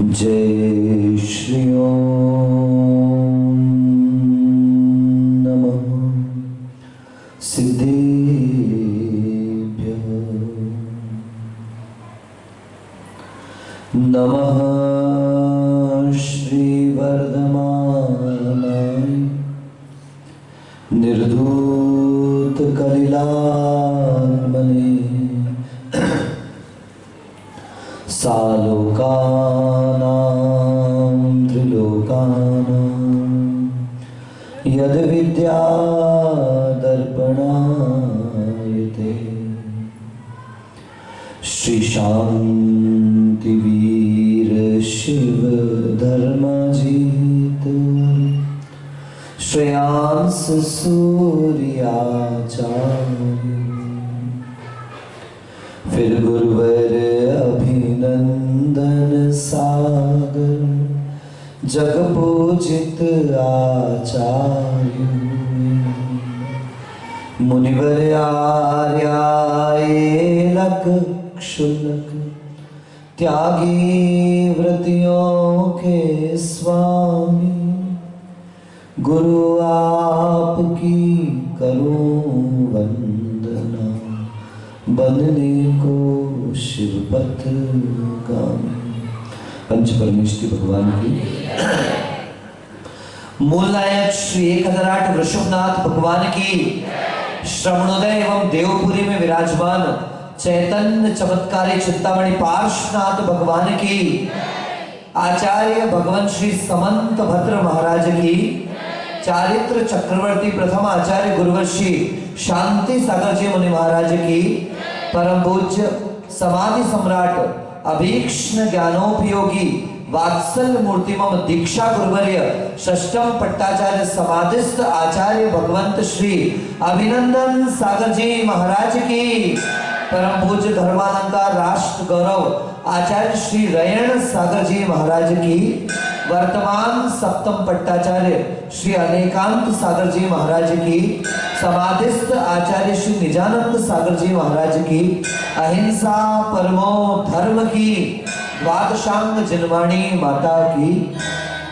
जय श्री ओम नमः सिद्धेभ्यः नमः श्री वर्धमानाय निर्धूत कलिलात्मने सालोकानां त्रिलोकानां यद विद्या दर्पणायते श्री शांति वीर शिव धर्मजीत श्रेयांस सूर्याचार्य फिर गुरुवर अभिनंदन सागर जग पूजित आचार्य मुनिवर आर्यायेलक क्षुल्लक त्यागी व्रतियों के स्वामी गुरु आपकी करूं वंदना बनने को शिवपथ गामी। पंच परमेष्टि भगवान की मूल नायक श्री 1008 वृषभनाथ भगवान की श्रवणोदय एवं देवपुरी में विराजमान चैतन्य चमत्कारी चिंतामणि पार्श्वनाथ भगवान की आचार्य भगवान श्री समंत भद्र महाराज की चारित्र चक्रवर्ती प्रथम आचार्य गुरुवर्षी शांति सागर जी मुनि महाराज की परम पूज्य समाधि सम्राट अभीक्ष्ण ज्ञानोपयोगी वात्सल मूर्तिमम दीक्षा गुरुवर्य षष्ठम पट्टाचार्य समाधिस्थ आचार्य भगवंत श्री अभिनंदन सागर जी महाराज की परम पूज्य धर्मालंकार राष्ट्र गौरव आचार्य श्री रयण सागर जी महाराज की वर्तमान सप्तम पट्टाचार्य श्री अनेकांत सागर जी महाराज की समाधिस्थ आचार्य श्री निजानंद सागर जी महाराज की अहिंसा परमो धर्म की द्वादशांग जनवाणी माता की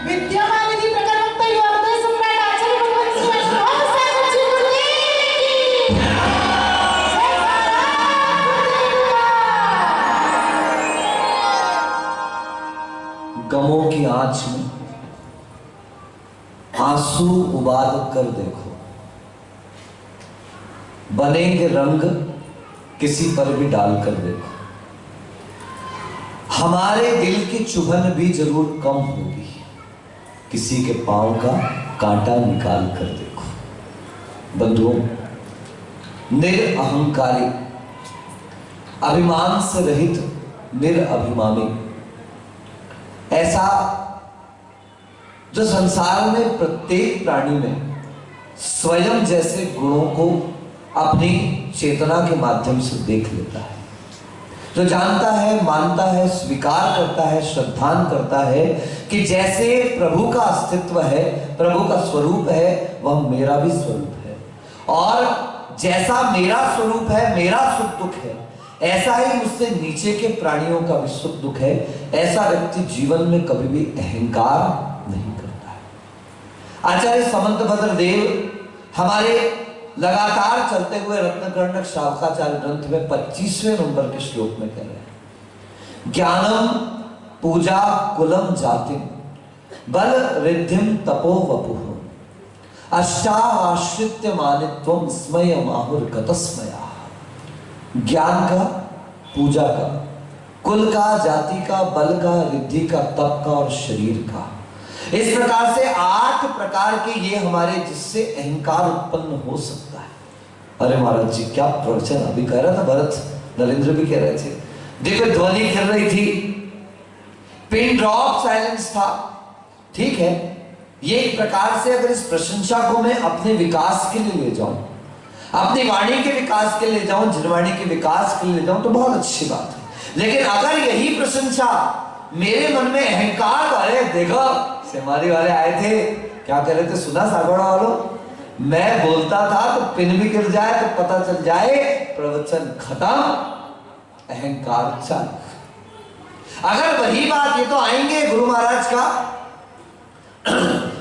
विद्यामानिधि प्रकटवक्ता युवादय सम्राट आचार्य भगवंत श्री अष्टोम सागर जी की गमों की आंच में आंसू उबाल कर देखो, बनेंगे रंग किसी पर भी डालकर देखो। हमारे दिल की चुभन भी जरूर कम होगी, किसी के पांव का कांटा निकाल कर देखो। बंधुओं, निरअहंकारी अभिमान से रहित निरअभिमानी ऐसा जो संसार में प्रत्येक प्राणी में स्वयं जैसे गुणों को अपनी चेतना के माध्यम से देख लेता है, जो जानता है, मानता है, स्वीकार करता है, श्रद्धान करता है कि जैसे प्रभु का अस्तित्व है, प्रभु का स्वरूप है, वह मेरा भी स्वरूप है, और जैसा मेरा स्वरूप है, मेरा सुख दुख है, ऐसा ही मुझसे नीचे के प्राणियों का भी सुख दुख है। ऐसा व्यक्ति जीवन में कभी भी अहंकार नहीं करता है। आचार्य समंत भद्र देव हमारे लगातार चलते हुए रत्नकर्णक शावकाचार्य ग्रंथ में 25वें नंबर के श्लोक में कह रहे हैं, ज्ञानम पूजा कुलम जातिम बल रिद्धिम तपो वपुः अष्टाश्रित्य मानित्वम स्मय माहुर गतस्मया। ज्ञान का, पूजा का, कुल का, जाति का, बल का, रिद्धि का, तप का और शरीर का, इस प्रकार से 8 प्रकार के ये हमारे जिससे अहंकार उत्पन्न हो सकता है। अरे महाराज जी क्या प्रवचन अभी कह रहा था, भरत नरेंद्र भी कह रहे थे, देखो ध्वनि गिर रही थी, पिन ड्रॉप साइलेंस था, ठीक है। ये एक प्रकार से अगर इस प्रशंसा को मैं अपने विकास के लिए ले जाऊं, अपनी वाणी के विकास के लिए जाऊं, जनवाणी के विकास के लिए जाऊं, तो बहुत अच्छी बात है। लेकिन अगर यही प्रशंसा मेरे मन में अहंकार वाले, देखो सेमारी वाले आए थे, क्या कह रहे थे, सुना सागवाड़ा वालों, मैं बोलता था तो पिन भी गिर जाए तो पता चल जाए प्रवचन खत्म, अहंकार चालू। अगर वही बात, ये तो आएंगे गुरु महाराज का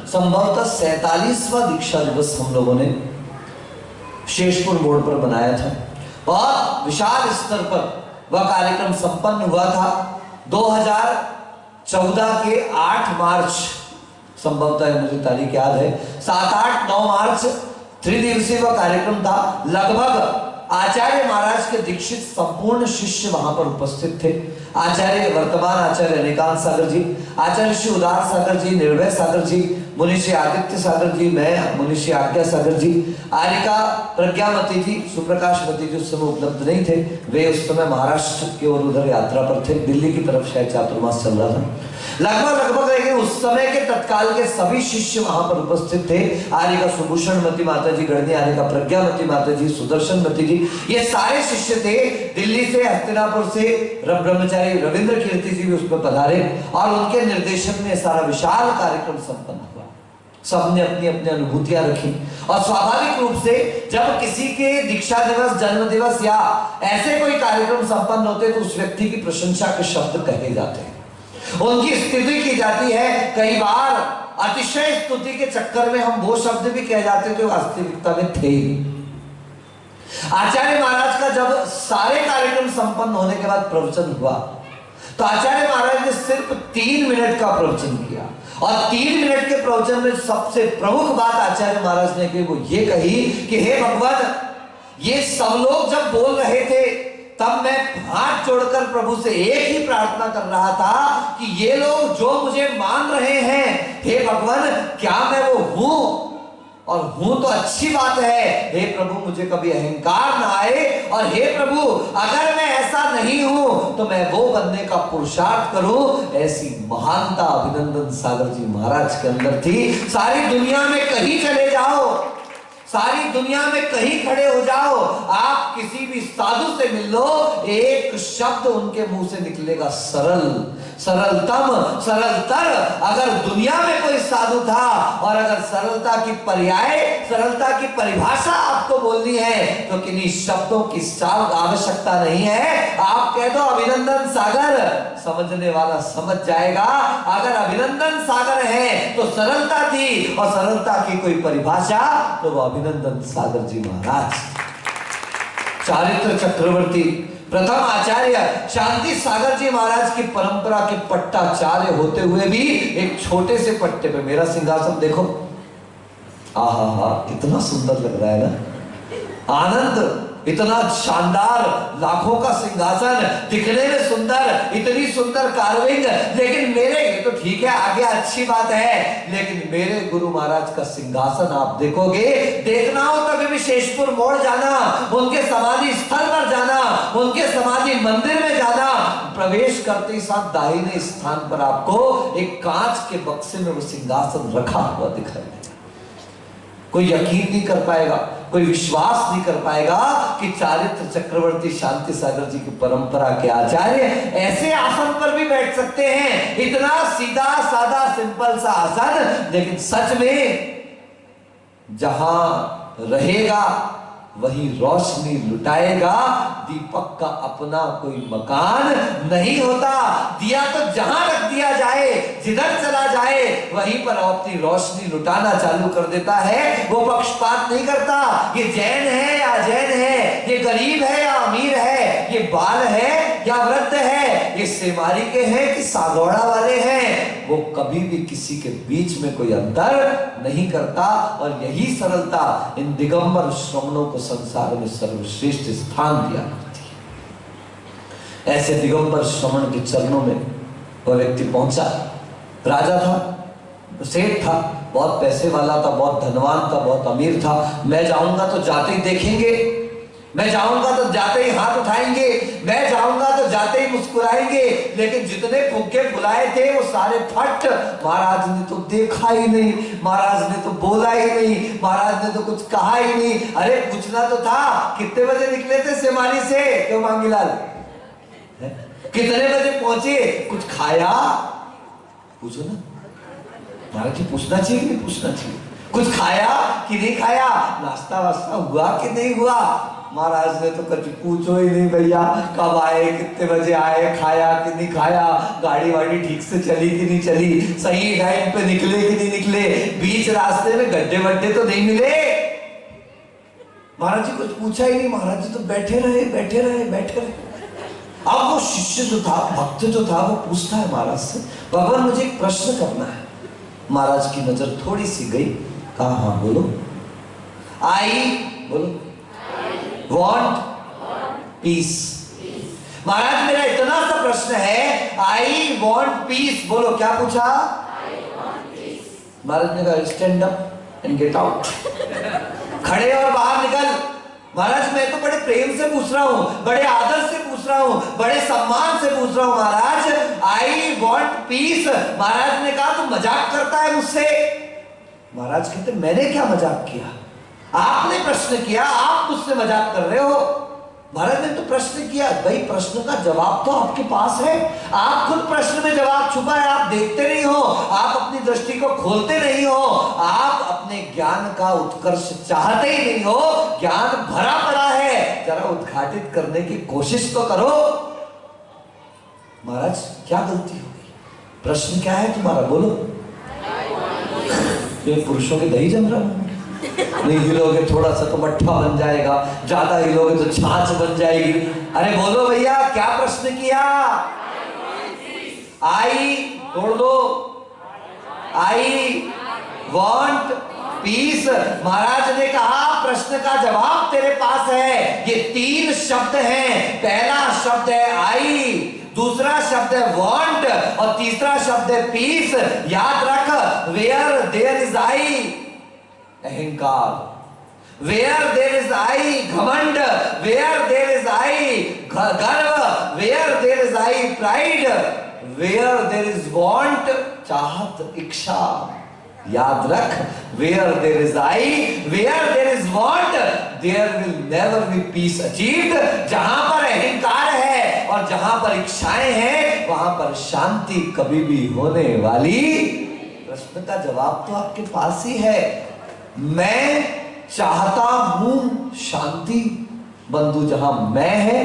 संभवतः 47वां दीक्षा दिवस हम लोगों ने शेषपुर मोड़ पर बनाया था। बहुत विशाल स्तर पर वह कार्यक्रम संपन्न हुआ था। 2014 के 8 मार्च, संभवतः मुझे तारीख याद है, 7, 8, 9 मार्च 3 दिवसीय वह कार्यक्रम था। लगभग आचार्य महाराज के दीक्षित संपूर्ण शिष्य वहां पर उपस्थित थे। आचार्य वर्तमान आचार्य अनिकांत सागर जी, आचार्य श्री उदार सागर जी, निर्भय सागर जी, मुनिषी आदित्य सागर जी, मैं मुनिषी आज्ञा सागर जी, आरिका प्रज्ञामती जी, सुप्रकाशमती जी उस समय उपलब्ध नहीं थे, वे उस समय महाराष्ट्र की ओर उधर यात्रा पर थे, दिल्ली की तरफ शायद चातुर्मास चल रहा था। लगभग लेकिन उस समय के तत्काल के सभी शिष्य वहां पर उपस्थित थे। आरिका सुभूषणमती माता जी, गढ़नी आरिका प्रज्ञामती माता जी, सुदर्शनमती जी, ये सारे शिष्य थे। दिल्ली से, हस्तिनापुर से ब्रह्मचारी रविंद्र कीर्ति जी भी उसमें पधारे और उनके निर्देशन में सारा विशाल कार्यक्रम संपन्न हुआ। सबने अपनी अपनी अनुभूतियां रखी और स्वाभाविक रूप से जब किसी के दीक्षा दिवस, जन्म दिवस या ऐसे कोई कार्यक्रम संपन्न होते तो उस व्यक्ति की प्रशंसा के शब्द कहे जाते हैं, उनकी स्तुति की जाती है। कई बार अतिशय स्तुति के चक्कर में हम वो शब्द भी कह जाते जो वास्तविकता में थे ही। आचार्य महाराज का जब सारे कार्यक्रम संपन्न होने के बाद प्रवचन हुआ तो आचार्य महाराज ने सिर्फ 3 मिनट का प्रवचन किया और 3 मिनट के प्रवचन में सबसे प्रमुख बात आचार्य महाराज ने की, वो ये कही कि हे भगवान, ये सब लोग जब बोल रहे थे तब मैं हाथ जोड़कर प्रभु से एक ही प्रार्थना कर रहा था कि ये लोग जो मुझे मान रहे हैं, हे भगवान, क्या मैं वो हूं? और हूं तो अच्छी बात है, हे प्रभु मुझे कभी अहंकार ना आए, और हे प्रभु अगर मैं ऐसा नहीं हूं तो मैं वो बनने का पुरुषार्थ करूं। ऐसी महानता अभिनंदन सागर जी महाराज के अंदर थी। सारी दुनिया में कहीं चले जाओ, सारी दुनिया में कहीं खड़े हो जाओ, आप किसी भी साधु से मिल लो, एक शब्द उनके मुंह से निकलेगा, सरल, सरलतम, सरलतर। अगर दुनिया में कोई साधु था और अगर सरलता की पर्याय, सरलता की परिभाषा आपको बोलनी है तो किन्हीं शब्दों की आवश्यकता नहीं है। आप कह दो अभिनंदन सागर, समझने वाला समझ जाएगा। अगर अभिनंदन सागर है तो सरलता थी, और सरलता की कोई परिभाषा तो वो अभिनंदन सागर जी महाराज। चारित्र चक्रवर्ती प्रथम आचार्य शांति सागर जी महाराज की परंपरा के पट्टाचार्य होते हुए भी एक छोटे से पट्टे पे मेरा सिंहासन देखो, आहा, इतना सुंदर लग रहा है ना, आनंद, इतना शानदार, लाखों का सिंहासन, दिखने में सुंदर, इतनी सुंदर कार्विंग, लेकिन मेरे, ये तो ठीक है आगे अच्छी बात है, लेकिन मेरे गुरु महाराज का सिंहासन आप देखोगे, देखना हो तभी भी शेषपुर मोड़ जाना, उनके समाधि स्थल पर जाना, उनके समाधि मंदिर में जाना, प्रवेश करते ही साथ दाहिने स्थान पर आपको एक कांच के बक्से में वो सिंहासन रखा हुआ दिखाई देगा। कोई यकीन नहीं कर पाएगा, कोई विश्वास नहीं कर पाएगा कि चारित्र चक्रवर्ती शांति सागर जी की परंपरा के आचार्य ऐसे आसन पर भी बैठ सकते हैं। इतना सीधा साधा सिंपल सा आसन, लेकिन सच में जहां रहेगा वही रोशनी लुटाएगा। दीपक का अपना कोई मकान नहीं होता, दिया तो जहां रख दिया जाए, जिधर चला जाए वहीं पर अपनी रोशनी लुटाना चालू कर देता है। वो पक्षपात नहीं करता, ये जैन है या अजैन है, ये गरीब है या अमीर है, ये बाल है या वृद्ध है, ये सेमारी के हैं कि सागौड़ा वाले हैं, वो कभी भी किसी के बीच में कोई अंतर नहीं करता। और यही सरलता इन दिगंबर श्रमणों को संसार में सर्वश्रेष्ठ स्थान दिया करती है। ऐसे दिगंबर श्रमण के चरणों में वह व्यक्ति पहुंचा। राजा था, सेठ था, बहुत पैसे वाला था, बहुत धनवान था, बहुत अमीर था। मैं जाऊंगा तो जाते ही देखेंगे, मैं जाऊंगा तो जाते ही हाथ उठाएंगे, मैं जाऊंगा तो जाते ही मुस्कुराएंगे, लेकिन जितने फुग्गे फुलाए थे वो सारे फट। महाराज ने तो देखा ही नहीं, महाराज ने तो बोला ही नहीं, महाराज ने तो कुछ कहा ही नहीं। अरे पूछना तो था, कितने बजे निकले थे सेमारी से? क्यों मांगीलाल, कितने बजे पहुंचे? कुछ खाया? पूछो ना महाराज जी, पूछना चाहिए कि नहीं पूछना चाहिए? कुछ खाया कि नहीं खाया? नाश्ता वास्ता हुआ कि नहीं हुआ? महाराज ने तो कभी पूछो ही नहीं भैया, कब आए, कितने बजे आए, खाया कि नहीं खाया, गाड़ी वाड़ी ठीक से चली कि नहीं चली, सही टाइम पे निकले कि नहीं निकले, बीच रास्ते में गड्ढे वड्ढे तो नहीं मिले। महाराज जी कुछ पूछा ही नहीं, महाराज जी तो बैठे रहे बैठे रहे बैठे रहे। अब वो शिष्य जो था, भक्त जो था, वो पूछता है महाराज से, भगवान मुझे एक प्रश्न करना है। महाराज की नजर थोड़ी सी गई, कहा हाँ बोलो। आई बोलो वॉन्ट पीस। महाराज मेरा इतना सा प्रश्न है, आई वॉन्ट पीस, बोलो क्या पूछा। महाराज ने कहा stand up and get out, खड़े और बाहर निकल। महाराज मैं तो बड़े प्रेम से पूछ रहा हूँ, बड़े आदर से पूछ रहा हूँ, बड़े सम्मान से पूछ रहा हूँ महाराज, आई वॉन्ट पीस। महाराज ने कहा तू मजाक करता है मुझसे। महाराज कहते मैंने क्या मजाक किया, आपने प्रश्न किया, आप मुझसे मजाक कर रहे हो। महाराज ने तो प्रश्न किया, भाई प्रश्न का जवाब तो आपके पास है, आप खुद प्रश्न में जवाब छुपा है, आप देखते नहीं हो, आप अपनी दृष्टि को खोलते नहीं हो, आप अपने ज्ञान का उत्कर्ष चाहते ही नहीं हो, ज्ञान भरा पड़ा है, जरा उद्घाटित करने की कोशिश तो करो। महाराज क्या गलती हो गई, प्रश्न क्या है तुम्हारा, बोलो। ये पुरुषों के दही जम रहा है, नहीं हिलोगे थोड़ा सा तो मट्ठा बन जाएगा, ज्यादा हिलोगे तो छाछ बन जाएगी। अरे बोलो भैया क्या प्रश्न किया। आई तोड़ दो, आई वॉन्ट पीस। महाराज ने कहा प्रश्न का जवाब तेरे पास है, ये 3 शब्द हैं। पहला शब्द है आई, दूसरा शब्द है वॉन्ट और तीसरा शब्द है पीस। याद रख, वेयर देयर इज आई अहंकार, वेयर देयर इज आई घमंड, वेयर देयर इज आई गर्व, where there is I pride, where there is want चाहत इच्छा। याद रख, where there is I, where there is want, there will never be peace achieved. जहां पर अहंकार है और जहां पर इच्छाएं हैं वहां पर शांति कभी भी होने वाली। प्रश्न का जवाब तो आपके पास ही है। मैं चाहता हूं शांति, बंधु जहां मैं है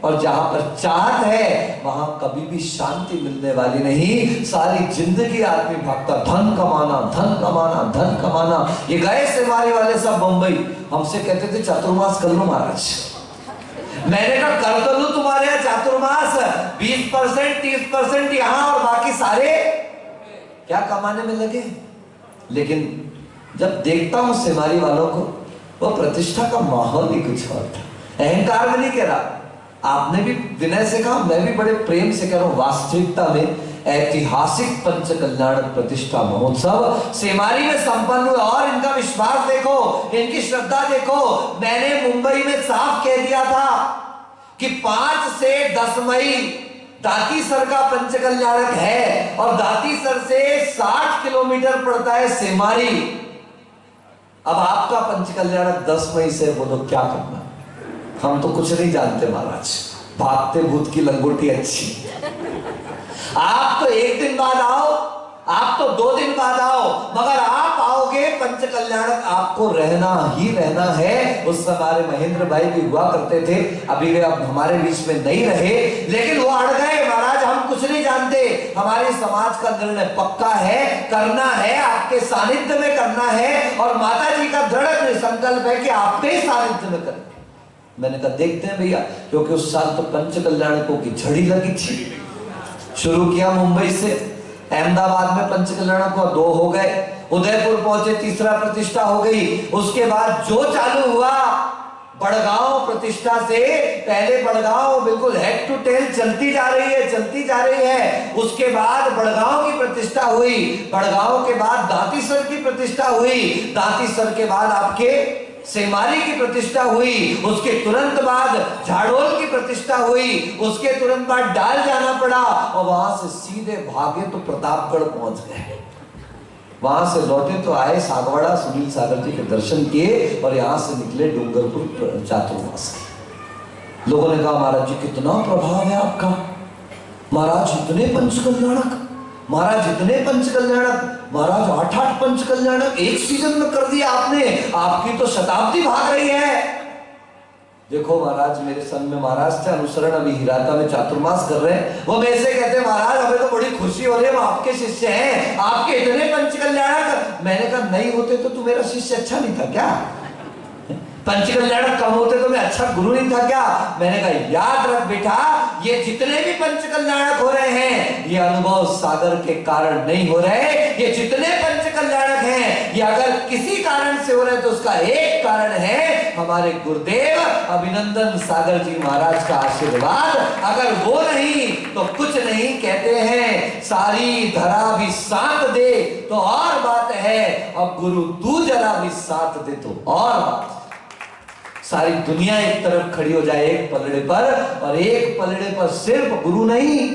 और जहां पर चाहत है वहां कभी भी शांति मिलने वाली नहीं। सारी जिंदगी आदमी भागता, धन कमाना धन कमाना धन कमाना। ये गए सेवारी वाले सब बंबई, हमसे कहते थे चातुर्मास कर लो महाराज। मैंने कहा कर तो लूं तुम्हारे यहाँ चातुर्मास, 20% 30% यहां और बाकी सारे क्या कमाने में लगे। लेकिन जब देखता हूं सेवारी वालों को, वो प्रतिष्ठा का माहौल ही कुछ और था। अहंकार में नहीं कह रहा, आपने भी विनय से कहा, मैं भी बड़े प्रेम से कह रहा हूं। वास्तविकता में ऐतिहासिक पंच कल्याण प्रतिष्ठा महोत्सव सेमारी में संपन्न हुआ और इनका विश्वास देखो, इनकी श्रद्धा देखो। मैंने मुंबई में साफ कह दिया था कि 5 से 10 मई दातीसर का पंच कल्याणक है और दातीसर से 60 किलोमीटर पड़ता है सेमारी। अब आपका पंच कल्याणक 10 मई से, बोलो क्या करना। हम तो कुछ नहीं जानते महाराज, भागते भूत की लंगोटी अच्छी। आप तो 1 दिन बाद आओ, आप तो 2 दिन बाद आओ, मगर आप आओगे पंच कल्याणक आपको रहना ही रहना है। उस हमारे महेंद्र भाई भी हुआ करते थे, अभी वे अब हमारे बीच में नहीं रहे, लेकिन वो अड़ गए। महाराज हम कुछ नहीं जानते, हमारे समाज का निर्णय पक्का है, करना है, आपके सानिध्य में करना है और माता जी का दृढ़ संकल्प है कि आपके सानिध्य में करें। मैंने कहा देखते हैं भैया, क्योंकि उस साल तो पंच कल्याणकों की झड़ी लगी थी। शुरू किया मुंबई से, अहमदाबाद में पंच कल्याणक को 2 हो गए, उदयपुर पहुंचे, तीसरा प्रतिष्ठा हो गई। उसके बाद जो चालू हुआ बड़गांव प्रतिष्ठा से, पहले बड़गांव बिल्कुल हेड टू टेल चलती जा रही है, चलती जा रही है। उसके बाद बड़गांव की प्रतिष्ठा हुई, बड़गांव के बाद दातीसर की प्रतिष्ठा हुई, दातीसर के बाद आपके सेमारी की प्रतिष्ठा हुई, उसके तुरंत बाद झाड़ोल की प्रतिष्ठा हुई, उसके तुरंत बाद डाल जाना पड़ा और वहां से सीधे भागे तो प्रतापगढ़ पहुंच गए। वहां से लौटे तो आए सागवाड़ा, सुनील सागर जी के दर्शन किए और यहां से निकले डूंगरपुर चातुर्मास। लोगों ने कहा महाराज जी कितना प्रभाव है आपका, महाराज इतने पंच कल्याणक, महाराज इतने पंच कल्याणक, महाराज 8-8 पंच कल्याणक एक सीजन में कर दिया आपने, आपकी तो शताब्दी भाग रही है। देखो महाराज, मेरे सन में महाराज से अनुसरण अभी हिराता में चातुर्मास कर रहे हैं, वो मेरे से कहते हैं महाराज हमें तो बड़ी खुशी हो रही है, हम आपके शिष्य हैं, आपके इतने पंचकल्याणक। मैंने कहा नहीं होते तो तू मेरा शिष्य अच्छा नहीं था क्या? पंचकल्याणक कम होते तो मैं अच्छा गुरु नहीं था क्या? मैंने कहा याद रख बेटा, ये जितने भी पंचकल्याणक हो रहे हैं ये अनुभव सागर के कारण नहीं हो रहे। ये जितने पंचकल्याणक हैं ये अगर किसी कारण से हो रहे हैं तो उसका एक कारण है हमारे गुरुदेव अभिनंदन सागर जी महाराज का आशीर्वाद। अगर वो नहीं तो कुछ नहीं। कहते हैं सारी धरा भी साथ दे तो और बात है, अब गुरु तू जरा भी साथ दे तो और बात। सारी दुनिया एक तरफ खड़ी हो जाए एक पलड़े पर, और एक पलड़े पर सिर्फ गुरु नहीं,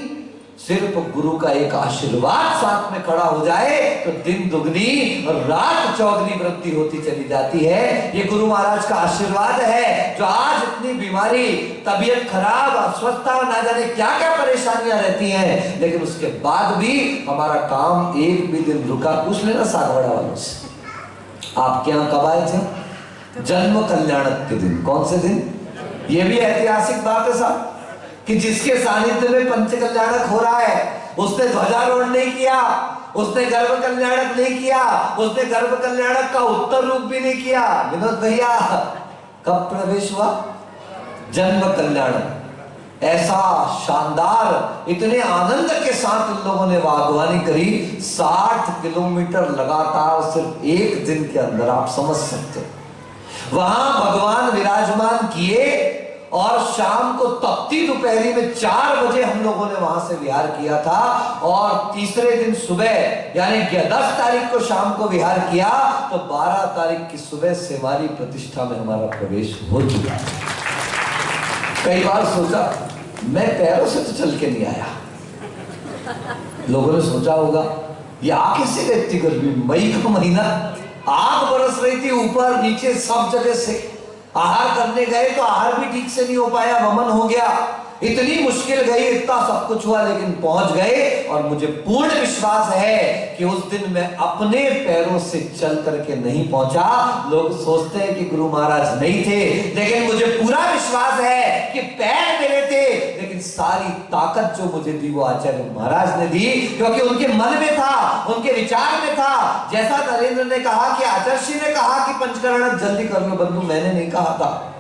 सिर्फ गुरु का एक आशीर्वाद साथ में खड़ा हो जाए तो दिन दुगनी और रात चौगनी वृद्धि होती चली जाती है। ये गुरु महाराज का आशीर्वाद है जो आज इतनी बीमारी, तबीयत खराब, अस्वस्थता, ना जाने क्या क्या परेशानियां रहती हैं, लेकिन उसके बाद भी हमारा काम एक भी दिन रुका। पूछ लेना सागवाड़ा वालों से, आपके यहाँ कब आए थे? जन्म कल्याणक के दिन। कौन से दिन? ये भी ऐतिहासिक बात है साहब कि जिसके सानिध्य में पंच कल्याणक हो रहा है उसने ध्वजारोहण नहीं किया, उसने गर्भ कल्याणक नहीं किया, उसने गर्भ कल्याणक का उत्तर रूप भी नहीं किया। विनोद भैया कब प्रवेश हुआ? जन्म कल्याणक। ऐसा शानदार, इतने आनंद के साथ इन लोगों ने वागवानी करी। 60 किलोमीटर लगातार सिर्फ एक दिन के अंदर, आप समझ सकते हो। वहां भगवान विराजमान किए और शाम को तपती दोपहरी में 4 बजे हम लोगों ने वहां से विहार किया था, और तीसरे दिन सुबह यानी 10 तारीख को शाम को विहार किया तो 12 तारीख की सुबह सेवारी प्रतिष्ठा में हमारा प्रवेश हो चुका। कई बार सोचा मैं पैरों से तो चल के नहीं आया। लोगों ने सोचा होगा ये आ कैसे गए इतनी गर्मी, मई का महीना, आग बरस रही थी ऊपर नीचे सब जगह से। आहार करने गए तो आहार भी ठीक से नहीं हो पाया, वमन हो गया, इतनी मुश्किल गई, इतना सब कुछ हुआ, लेकिन पहुंच गए। और मुझे पूर्ण विश्वास है कि उस दिन मैं अपने पैरों से चल करके नहीं पहुंचा। लोग सोचते हैं कि गुरु महाराज नहीं थे, लेकिन मुझे पूरा विश्वास है कि पैर मेरे थे, लेकिन सारी ताकत जो मुझे दी वो आचार्य महाराज ने दी, क्योंकि उनके मन में था, उनके विचार में था। जैसा नरेंद्र ने कहा कि आचार्य ने कहा कि पंचकरण जल्दी कर लो बंधु, मैंने नहीं कहा था।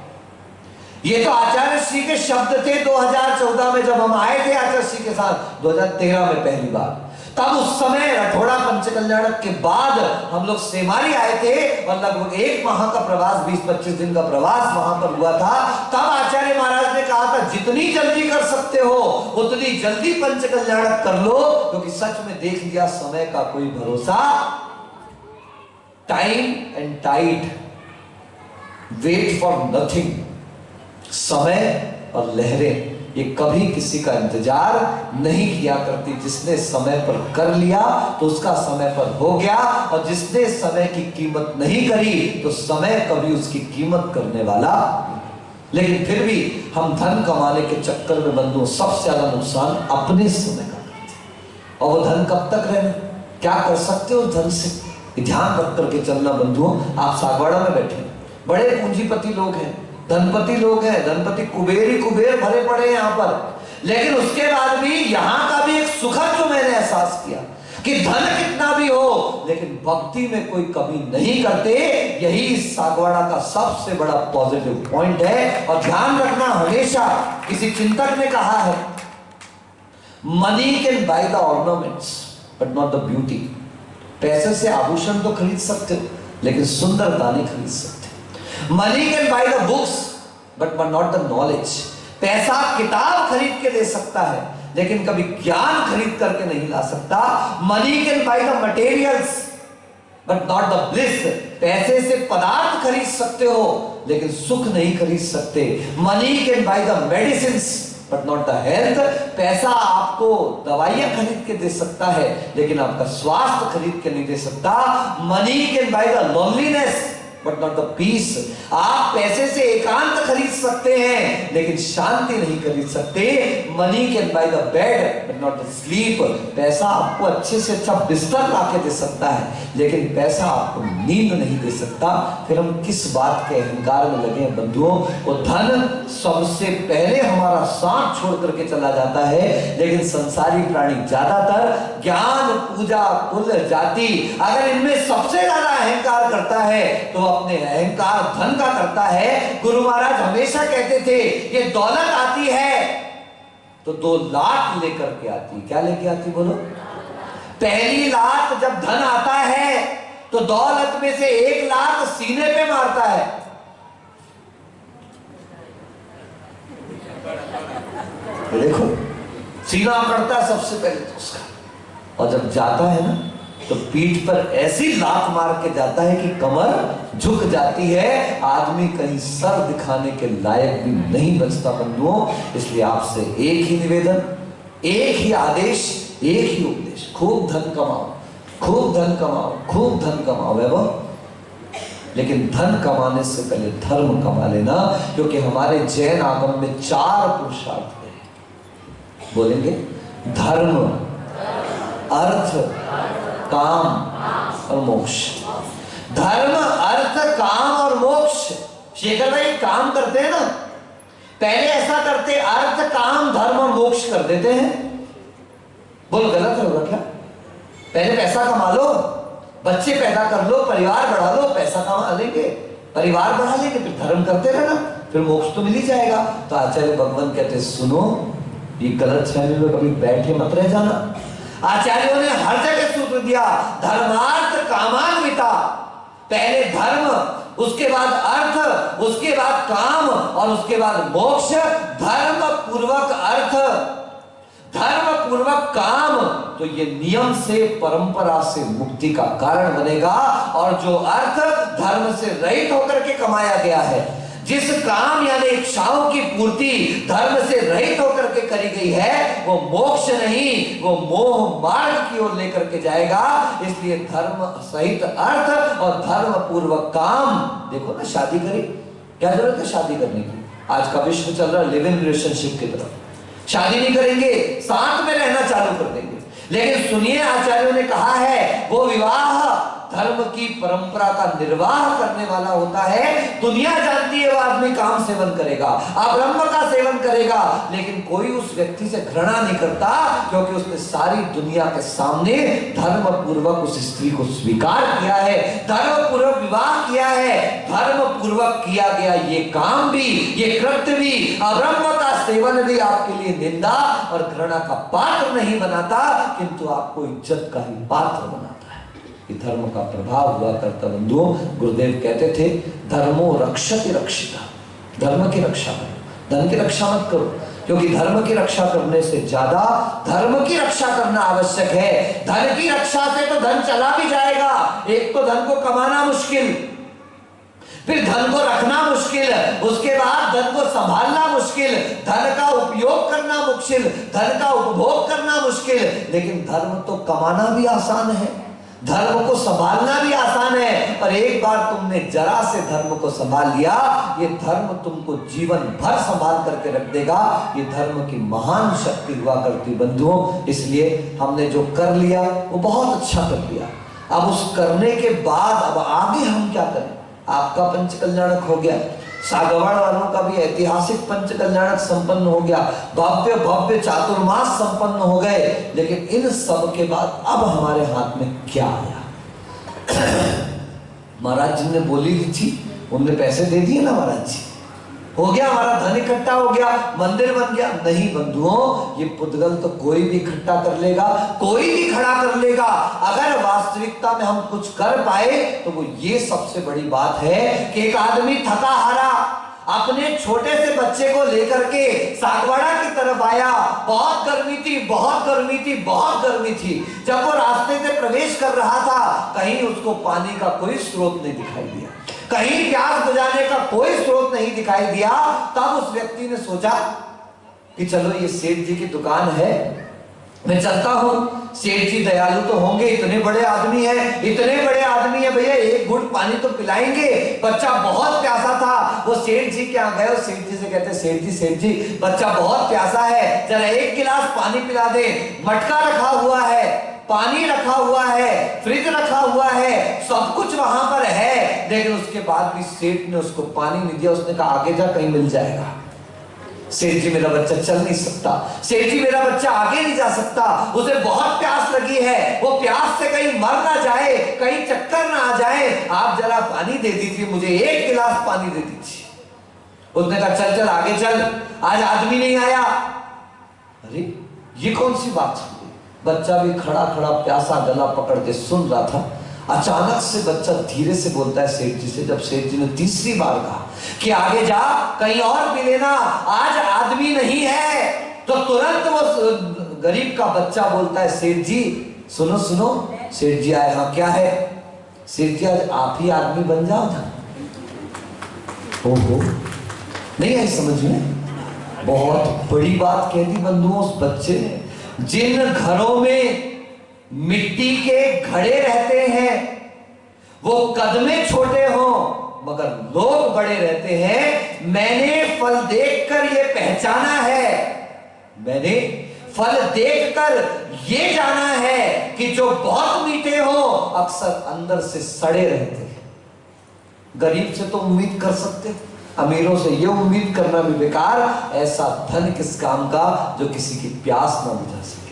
ये तो आचार्य श्री के शब्द थे। 2014 में जब हम आए थे आचार्य श्री के साथ, 2013 में पहली बार, तब उस समय रठौड़ा पंचकल्याणक के बाद हम लोग सेमारी आए थे और लगभग 1 माह का प्रवास, 20-25 दिन का प्रवास वहां पर हुआ था। तब आचार्य महाराज ने कहा था जितनी जल्दी कर सकते हो उतनी जल्दी पंचकल्याणक कर लो, क्योंकि सच में देख लिया समय का कोई भरोसा। Time and tide wait for nothing. समय और लहरें ये कभी किसी का इंतजार नहीं किया करती। जिसने समय पर कर लिया तो उसका समय पर हो गया, और जिसने समय की कीमत नहीं करी तो समय कभी उसकी कीमत करने वाला। लेकिन फिर भी हम धन कमाने के चक्कर में बंधुओं सबसे ज्यादा नुकसान अपने समय का करते हैं। और वो धन कब तक रहना, क्या कर सकते हो धन से, ध्यान रख करके चलना बंधुओं। आप सागवाड़ा में बैठे, बड़े पूंजीपति लोग हैं, धनपति लोग हैं, धनपति कुबेर ही कुबेर भरे पड़े हैं यहाँ पर, लेकिन उसके बाद भी यहाँ का भी एक सुखद जो मैंने एहसास किया कि धन कितना भी हो लेकिन भक्ति में कोई कमी नहीं करते। यही सागवाड़ा का सबसे बड़ा पॉजिटिव पॉइंट है। और ध्यान रखना हमेशा, किसी चिंतक ने कहा है money can buy the ornaments but not the beauty. पैसे से आभूषण तो खरीद सकते हो लेकिन सुंदरता नहीं खरीद सकते। Money can buy the books but not the knowledge. पैसा किताब खरीद के दे सकता है लेकिन कभी ज्ञान खरीद करके नहीं ला सकता। Money can buy the materials but not the bliss. पैसे से पदार्थ खरीद सकते हो लेकिन सुख नहीं खरीद सकते। Money can buy the medicines but not the health. पैसा आपको दवाइयां खरीद के दे सकता है लेकिन आपका स्वास्थ्य खरीद के नहीं दे सकता। Money can buy the loneliness but not the peace. आप पैसे से एकांत खरीद सकते हैं लेकिन शांति नहीं खरीद सकते। Money can buy the bed but not the sleep. पैसा आपको अच्छे से अच्छा बिस्तर ला के दे सकता है लेकिन पैसा आपको नींद नहीं दे सकता। फिर हम किस बात के अहंकार में लगे हैं बंधुओं? वो धन सबसे पहले हमारा साथ छोड़ करके चला जाता है। लेकिन संसारी प्राणी ज्यादातर ज्ञान, पूजा, कुल, जाति, अगर इनमें सबसे ज्यादा अहंकार करता है तो अपने अहंकार धन का करता है। गुरु महाराज हमेशा कहते थे ये दौलत आती है तो 2 लाख लेकर के आती। क्या लेके आती बोलो? पहली लाख जब धन आता है तो दौलत में से 1 लाख सीने पे मारता है। देखो सीना पड़ता है सबसे पहले तो उसका, और जब जाता है ना तो पीठ पर ऐसी लात मार के जाता है कि कमर झुक जाती है। आदमी कहीं सर दिखाने के लायक भी नहीं बचता बंधुओं। इसलिए आपसे एक ही निवेदन, एक ही आदेश, एक ही उपदेश, खूब धन कमाओ, खूब धन कमाओ, खूब धन कमाओ वैभव। लेकिन धन कमाने से पहले धर्म कमा लेना, क्योंकि हमारे जैन आगम में 4 पुरुषार्थ है। बोलेंगे धर्म, अर्थ, काम और मोक्ष। धर्म, अर्थ, काम और मोक्ष। शेखर भाई काम करते हैं ना, पहले ऐसा करते अर्थ, काम, धर्म और मोक्ष कर देते हैं। बोलो गलत होगा क्या? पहले पैसा कमा लो, बच्चे पैदा कर लो, परिवार बढ़ा लो, पैसा कमा लेंगे, परिवार बढ़ा लेंगे, फिर धर्म करते रहना, फिर मोक्ष तो मिल ही जाएगा। तो आचार्य भगवान कहते सुनो, ये गलत फहमी में कभी बैठे मत रह जाना। आचार्यों ने हर जगह सूत्र दिया, धर्मार्थ कामान्विता। पहले धर्म, उसके बाद अर्थ, उसके बाद काम और उसके बाद मोक्ष। धर्म पूर्वक अर्थ, धर्म पूर्वक काम, तो ये नियम से, परंपरा से मुक्ति का कारण बनेगा। और जो अर्थ धर्म से रहित होकर के कमाया गया है, जिस काम यानी इच्छाओं की पूर्ति धर्म से रहित होकर के करी गई है, वो मोक्ष नहीं, वो मोह मार्ग की ओर लेकर के जाएगा। इसलिए धर्म सहित अर्थ और धर्म पूर्वक काम। देखो ना, शादी करी, क्या जरूरत है शादी करने की? आज का विश्व चल रहा है लिव इन रिलेशनशिप की तरफ। शादी नहीं करेंगे, साथ में रहना चालू कर देंगे। लेकिन सुनिए, आचार्यों ने कहा है वो विवाह धर्म की परंपरा का निर्वाह करने वाला होता है। दुनिया जानती है वो आदमी काम सेवन करेगा, अब्रह्म का सेवन करेगा, लेकिन कोई उस व्यक्ति से घृणा नहीं करता, क्योंकि उसने सारी दुनिया के सामने धर्म पूर्वक उस स्त्री को स्वीकार किया है, धर्म पूर्वक विवाह किया है। धर्म पूर्वक किया गया ये काम भी, ये कृत्य भी, अब्रह्म का सेवन भी आपके लिए निंदा और घृणा का पात्र नहीं बनाता, किंतु आपको इज्जत का ही पात्र बनाता है। ये धर्म का प्रभाव हुआ करता बंधुओं। गुरुदेव कहते थे धर्मो रक्षति रक्षिता। धर्म की रक्षा करो, धन की रक्षा मत करो, क्योंकि धर्म की रक्षा करने से ज्यादा धर्म की रक्षा करना आवश्यक है। धन की रक्षा से तो धन चला भी जाएगा। एक तो धन को कमाना मुश्किल, फिर धन को रखना मुश्किल, उसके बाद धन को संभालना मुश्किल, धन का उपयोग करना मुश्किल, धन का उपभोग करना मुश्किल। लेकिन धर्म तो कमाना भी आसान है, धर्म को संभालना भी आसान है। और एक बार तुमने जरा से धर्म को संभाल लिया, ये धर्म तुमको जीवन भर संभाल करके रख देगा। ये धर्म की महान शक्ति हुआ करती बंधुओं। इसलिए हमने जो कर लिया वो बहुत अच्छा कर लिया। अब उस करने के बाद अब आगे हम क्या करें? आपका पंच कल्याणक हो गया, सागवाड़ वालों का भी ऐतिहासिक पंच कल्याणक संपन्न हो गया, भव्य भव्य चातुर्मास संपन्न हो गए। लेकिन इन सब के बाद अब हमारे हाथ में क्या आया? महाराज जी ने बोली दी थी, उनने पैसे दे दिए ना महाराज जी, हो गया हमारा धन इकट्ठा हो गया, मंदिर बन गया। नहीं बंधुओं, ये पुद्गल तो कोई भी इकट्ठा कर लेगा, कोई भी खड़ा कर लेगा। अगर वास्तविकता में हम कुछ कर पाए तो वो ये सबसे बड़ी बात है कि एक आदमी थका हारा अपने छोटे से बच्चे को लेकर के सागवाड़ा की तरफ आया। बहुत गर्मी थी, बहुत गर्मी थी, बहुत गर्मी थी। जब वो रास्ते से प्रवेश कर रहा था, कहीं उसको पानी का कोई स्रोत नहीं दिखाई दिया, कहीं प्यास बुझाने का कोई स्रोत नहीं दिखाई दिया। तब उस व्यक्ति ने सोचा कि चलो ये सेठ जी की दुकान है, मैं चलता हूँ, सेठ जी दयालु तो होंगे, इतने बड़े आदमी है, इतने बड़े आदमी है, भैया एक घूंट पानी तो पिलाएंगे। बच्चा बहुत प्यासा था, वो सेठ जी के यहाँ गए, सेठ जी से कहते सेठ जी बच्चा बहुत प्यासा है, जरा एक गिलास पानी पिला दे। मटका रखा हुआ है, पानी रखा हुआ है, फ्रिज रखा हुआ है, सब कुछ वहां पर है, लेकिन उसके बाद भी सेठ ने उसको पानी नहीं दिया। उसने कहा आगे जा, कहीं मिल जाएगा। सेठ जी मेरा बच्चा चल नहीं सकता, सेठ जी मेरा बच्चा आगे नहीं जा सकता, उसे बहुत प्यास लगी है, वो प्यास से कहीं मर ना जाए, कहीं चक्कर ना आ जाए, आप जरा पानी दे दीजिए, मुझे एक गिलास पानी दे दीजिए। उसने कहा चल चल आगे चल, आज आदमी नहीं आया। अरे ये कौन सी बात है? बच्चा भी खड़ा खड़ा प्यासा गला पकड़ के सुन रहा था। अचानक से बच्चा धीरे से बोलता है सेठ जी से, जब सेठ जी ने तीसरी बार कहा कि आगे जा, कहीं और भी लेना, आज आदमी नहीं है, तो तुरंत वो गरीब का बच्चा बोलता है सेठ जी सुनो सुनो। सेठ जी आए, हाँ क्या है? सेठ जी आज आप ही आदमी बन जाओ ना। ओहो, नहीं आई समझ में? बहुत बड़ी बात कह दी बंधुओं उस बच्चे ने। जिन घरों में मिट्टी के घड़े रहते हैं वो कद में छोटे हो मगर लोग बड़े रहते हैं। मैंने फल देखकर ये पहचाना है, मैंने फल देखकर ये जाना है कि जो बहुत मीठे हो अक्सर अंदर से सड़े रहते हैं। गरीब से तो उम्मीद कर सकते, अमीरों से ये उम्मीद करना भी बेकार। ऐसा धन किस काम का जो किसी की प्यास ना बुझा सके,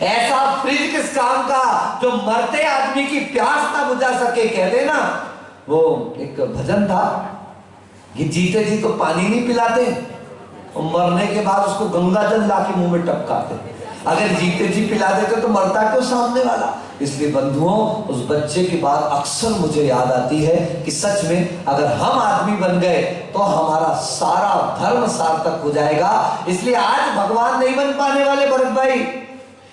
ऐसा फ्रिज किस काम का जो मरते आदमी की प्यास ना बुझा सके। कहते ना, वो एक भजन था कि जीते जी तो पानी नहीं पिलाते और मरने के बाद उसको गंगा जल लाके मुंह में टपकाते। अगर जीते जी पिला देते तो मरता क्यों सामने वाला? इसलिए बंधुओं उस बच्चे की बात अक्सर मुझे याद आती है कि सच में अगर हम आदमी बन गए तो हमारा सारा धर्म सार्थक हो जाएगा। इसलिए आज भगवान नहीं बन पाने वाले भरत भाई,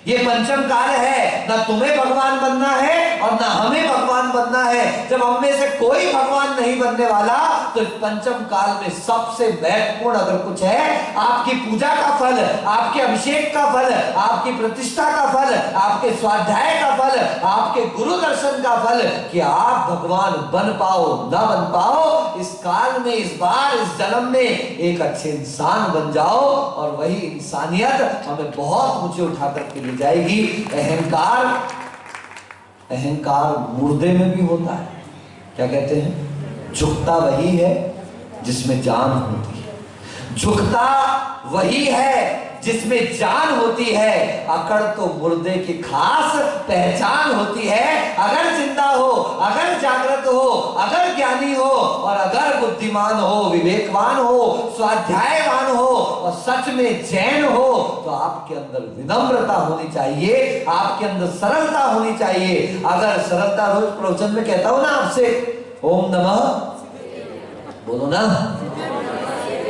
ये पंचम काल है, ना तुम्हें भगवान बनना है और ना हमें भगवान बनना है। जब हम में से कोई भगवान नहीं बनने वाला तो पंचम काल में सबसे महत्वपूर्ण अगर कुछ है, आपकी पूजा का फल, आपके अभिषेक का फल, आपकी प्रतिष्ठा का फल, आपके स्वाध्याय का फल, आपके गुरु दर्शन का फल, कि आप भगवान बन पाओ ना बन पाओ, इस काल में, इस बार, इस जन्म में एक अच्छे इंसान बन जाओ। और वही इंसानियत हमें बहुत ऊंचे उठा करके ले जाएगी। अहंकार, अहंकार मुर्दे में भी होता है। क्या कहते हैं? झुकता वही है जिसमें जान होती है, झुकता वही है जिसमें जान होती है। अकड़ तो मुर्दे की खास पहचान होती है। अगर जिंदा हो, अगर जागृत हो, अगर ज्ञानी हो और अगर बुद्धिमान हो, विवेकवान हो, स्वाध्यायवान हो और सच में जैन हो तो आपके अंदर विनम्रता होनी चाहिए, आपके अंदर सरलता होनी चाहिए। अगर सरलता, रोज प्रवचन में कहता हूं ना आपसे, ओम नमः बोलो ना।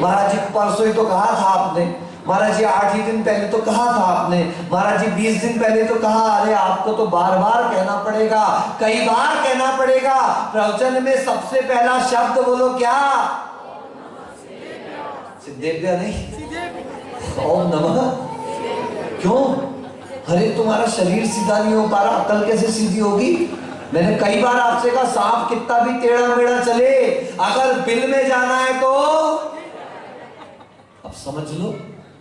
महाराज जी परसों ही तो कहा था आपने, महाराज जी 8 ही दिन पहले तो कहा था आपने, महाराज जी 20 दिन पहले तो कहा। अरे आपको तो बार बार कहना पड़ेगा, कई बार कहना पड़ेगा। प्रवचन में सबसे पहला शब्द बोलो क्या? सिद्धेभ्य नहीं, ओम नमः। क्यों? अरे तुम्हारा शरीर सीधा नहीं हो पा रहा, अकल कैसे सीधी होगी? मैंने कई बार आपसे कहा सांप कितना भी टेढ़ा मेढ़ा चले, अगर बिल में जाना है तो अब समझ लो,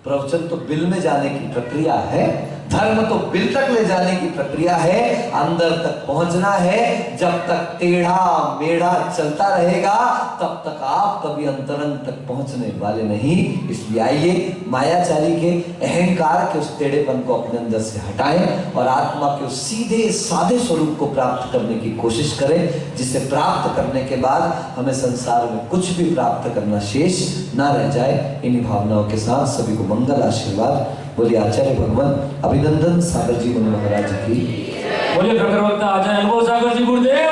प्रवचन तो बिल में जाने की प्रक्रिया है, धर्म तो बिल तक ले जाने की प्रक्रिया है, अंदर तक पहुंचना है। जब तक टेढ़ा मेढ़ा चलता रहेगा तब तक आप कभी अंतरंग तक पहुंचने वाले नहीं। इसलिए आइए मायाचारी के, अहंकार के उस टेढ़ेपन को अपने अंदर से हटाएं और आत्मा के उस सीधे साधे स्वरूप को प्राप्त करने की कोशिश करें, जिसे प्राप्त करने के बाद हमें संसार में कुछ भी प्राप्त करना शेष ना रह जाए। इन्हीं भावनाओं के साथ सभी को मंगल आशीर्वाद। बोलिए आचार्य भगवान अभिनंदन सागर जी मुनि महाराज की। बोलिए प्रखर वक्ता आचार्य अनुभव सागर जी गुरुदेव।